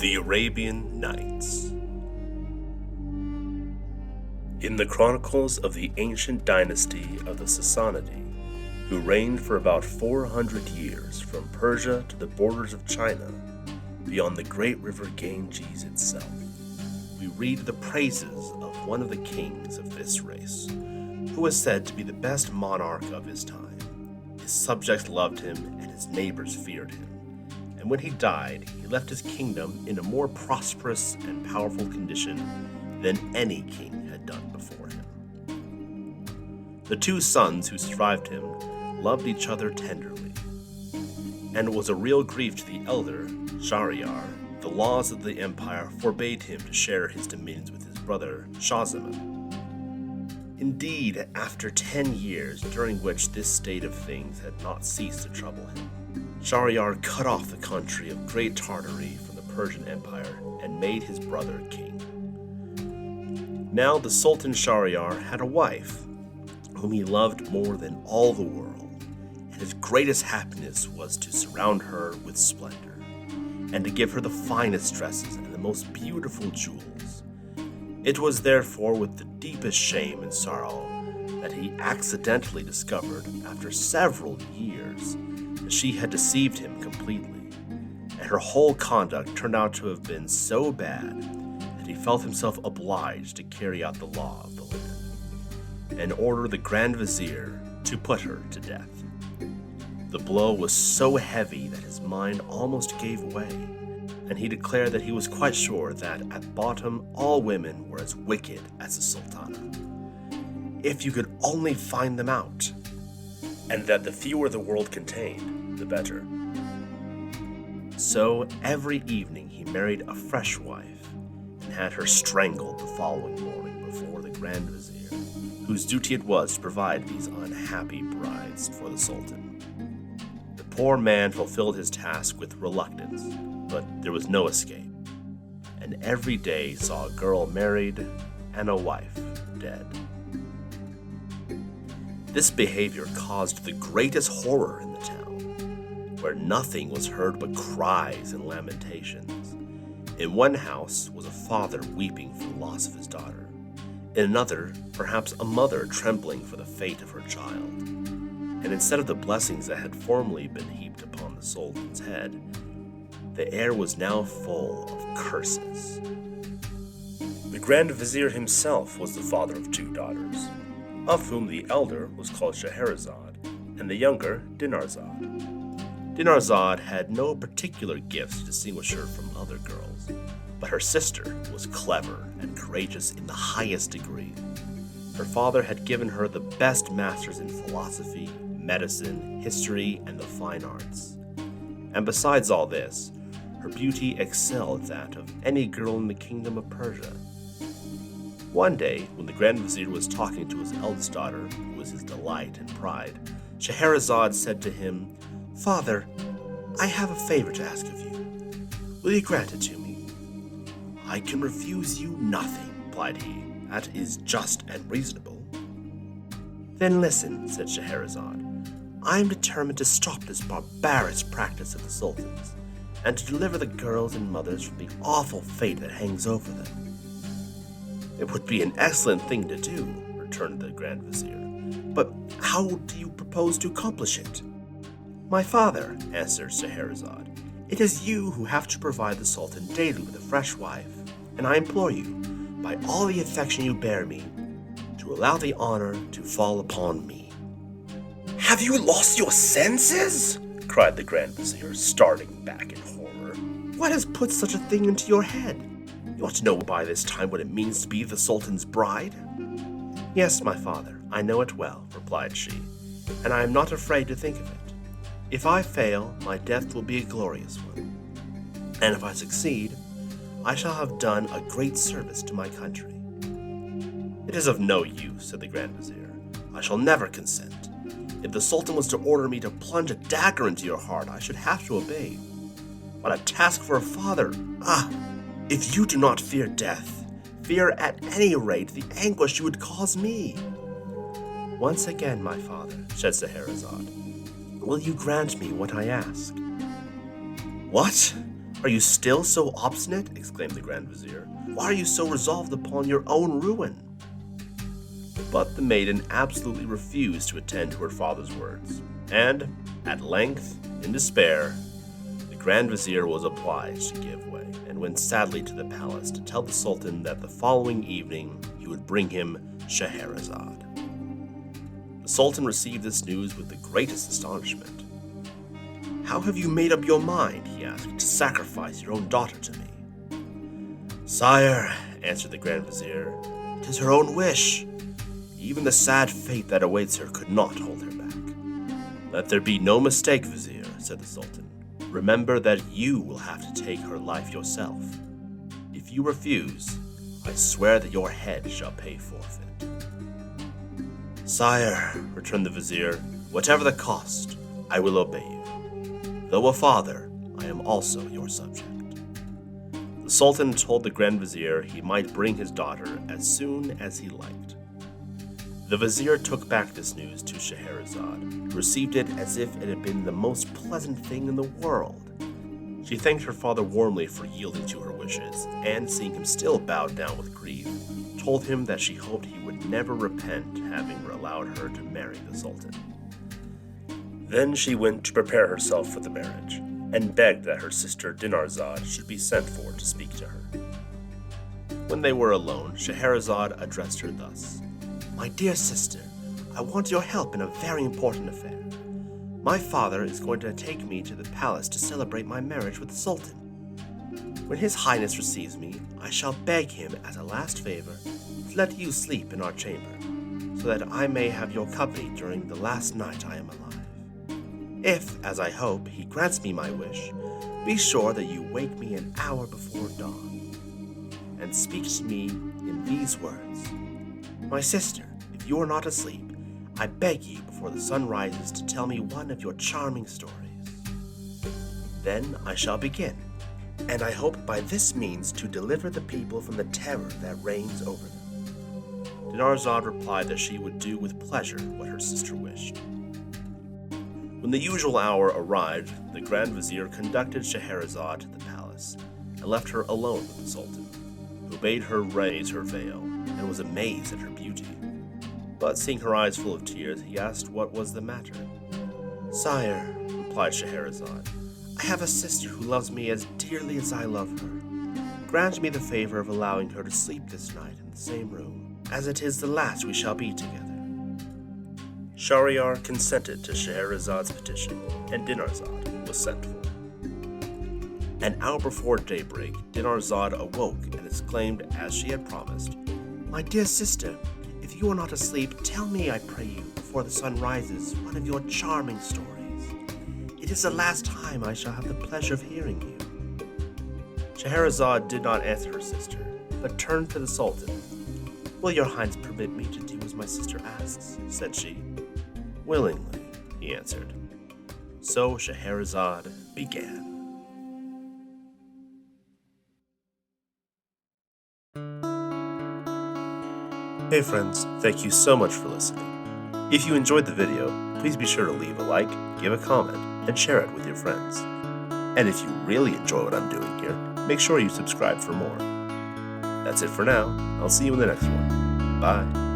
The Arabian Nights. In the chronicles of the ancient dynasty of the Sassanidi, who reigned for about 400 years from Persia to the borders of China, beyond the great river Ganges itself, we read the praises of one of the kings of this race, who was said to be the best monarch of his time. His subjects loved him and his neighbors feared him. And when he died, he left his kingdom in a more prosperous and powerful condition than any king had done before him. The two sons who survived him loved each other tenderly, and it was a real grief to the elder, Shahryar. The laws of the empire forbade him to share his dominions with his brother, Shahzaman. Indeed, after 10 years during which this state of things had not ceased to trouble him, Shahryar cut off the country of Great Tartary from the Persian Empire and made his brother king. Now the Sultan Shahryar had a wife whom he loved more than all the world, and his greatest happiness was to surround her with splendor, and to give her the finest dresses and the most beautiful jewels. It was therefore with the deepest shame and sorrow that he accidentally discovered, after several years, that she had deceived him completely, and her whole conduct turned out to have been so bad that he felt himself obliged to carry out the law of the land, and order the Grand Vizier to put her to death. The blow was so heavy that his mind almost gave way, and he declared that he was quite sure that at bottom all women were as wicked as the Sultana, if you could only find them out, and that the fewer the world contained, the better. So every evening he married a fresh wife, and had her strangled the following morning before the Grand Vizier, whose duty it was to provide these unhappy brides for the Sultan. The poor man fulfilled his task with reluctance, but there was no escape, and every day saw a girl married and a wife dead. This behavior caused the greatest horror in the town, where nothing was heard but cries and lamentations. In one house was a father weeping for the loss of his daughter. In another, perhaps a mother trembling for the fate of her child. And instead of the blessings that had formerly been heaped upon the Sultan's head, the air was now full of curses. The Grand Vizier himself was the father of two daughters, of whom the elder was called Scheherazade, and the younger Dinarzade. Dinarzade had no particular gifts to distinguish her from other girls, but her sister was clever and courageous in the highest degree. Her father had given her the best masters in philosophy, medicine, history, and the fine arts. And besides all this, her beauty excelled that of any girl in the kingdom of Persia. One day, when the Grand Vizier was talking to his eldest daughter, who was his delight and pride, Scheherazade said to him, "Father, I have a favor to ask of you. Will you grant it to me?" "I can refuse you nothing," replied he. "That is just and reasonable." "Then listen," said Scheherazade. "I am determined to stop this barbarous practice of the Sultan's, and to deliver the girls and mothers from the awful fate that hangs over them." "It would be an excellent thing to do," returned the Grand Vizier. "But how do you propose to accomplish it?" "My father," answered Scheherazade, "it is you who have to provide the Sultan daily with a fresh wife, and I implore you, by all the affection you bear me, to allow the honor to fall upon me." "Have you lost your senses?" cried the Grand Vizier, starting back in horror. "What has put such a thing into your head? You ought to know by this time what it means to be the Sultan's bride." "Yes, my father, I know it well," replied she, "and I am not afraid to think of it. If I fail, my death will be a glorious one, and if I succeed, I shall have done a great service to my country." "It is of no use," said the Grand Vizier. "I shall never consent. If the Sultan was to order me to plunge a dagger into your heart, I should have to obey. What a task for a father! Ah! If you do not fear death, fear at any rate the anguish you would cause me." "Once again, my father," said Scheherazade, "will you grant me what I ask?" "What? "Are you still so obstinate?" exclaimed the Grand Vizier. "Why are you so resolved upon your own ruin?" But the maiden absolutely refused to attend to her father's words, and, at length, in despair, the Grand Vizier was obliged to give way, and went sadly to the palace to tell the Sultan that the following evening he would bring him Scheherazade. The Sultan received this news with the greatest astonishment. "How have you made up your mind," he asked, "to sacrifice your own daughter to me?" "Sire," answered the Grand Vizier, "'tis her own wish. Even the sad fate that awaits her could not hold her back." "Let there be no mistake, Vizier," said the Sultan. "Remember that you will have to take her life yourself. If you refuse, I swear that your head shall pay forfeit." "Sire," returned the Vizier, "whatever the cost, I will obey you. Though a father, I am also your subject." The Sultan told the Grand Vizier he might bring his daughter as soon as he liked. The Vizier took back this news to Scheherazade, who received it as if it had been the most pleasant thing in the world. She thanked her father warmly for yielding to her wishes, and seeing him still bowed down with grief, told him that she hoped he would never repent having allowed her to marry the Sultan. Then she went to prepare herself for the marriage, and begged that her sister Dinarzade should be sent for to speak to her. When they were alone, Scheherazade addressed her thus: "My dear sister, I want your help in a very important affair. My father is going to take me to the palace to celebrate my marriage with the Sultan. When His Highness receives me, I shall beg him, as a last favor, to let you sleep in our chamber, so that I may have your company during the last night I am alive. If, as I hope, he grants me my wish, be sure that you wake me an hour before dawn, and speak to me in these words: 'My sister, if you are not asleep, I beg you before the sun rises to tell me one of your charming stories. Then I shall begin, and I hope by this means to deliver the people from the terror that reigns over them.'" Dinarzade replied that she would do with pleasure what her sister wished. When the usual hour arrived, the Grand Vizier conducted Scheherazade to the palace, and left her alone with the Sultan, who bade her raise her veil, and was amazed at her beauty. But seeing her eyes full of tears, he asked what was the matter. "Sire," replied Scheherazade, "I have a sister who loves me as dearly as I love her. Grant me the favor of allowing her to sleep this night in the same room, as it is the last we shall be together." Shahryar consented to Scheherazade's petition, and Dinarzade was sent for. An hour before daybreak, Dinarzade awoke and exclaimed, as she had promised, "My dear sister, if you are not asleep, tell me, I pray you, before the sun rises, one of your charming stories. It is the last time I shall have the pleasure of hearing you." Scheherazade did not answer her sister, but turned to the Sultan. "Will your Highness permit me to do as my sister asks?" said she. "Willingly," he answered. So Scheherazade began. Hey friends, thank you so much for listening. If you enjoyed the video, please be sure to leave a like, give a comment, and share it with your friends. And if you really enjoy what I'm doing here, make sure you subscribe for more. That's it for now. I'll see you in the next one. Bye.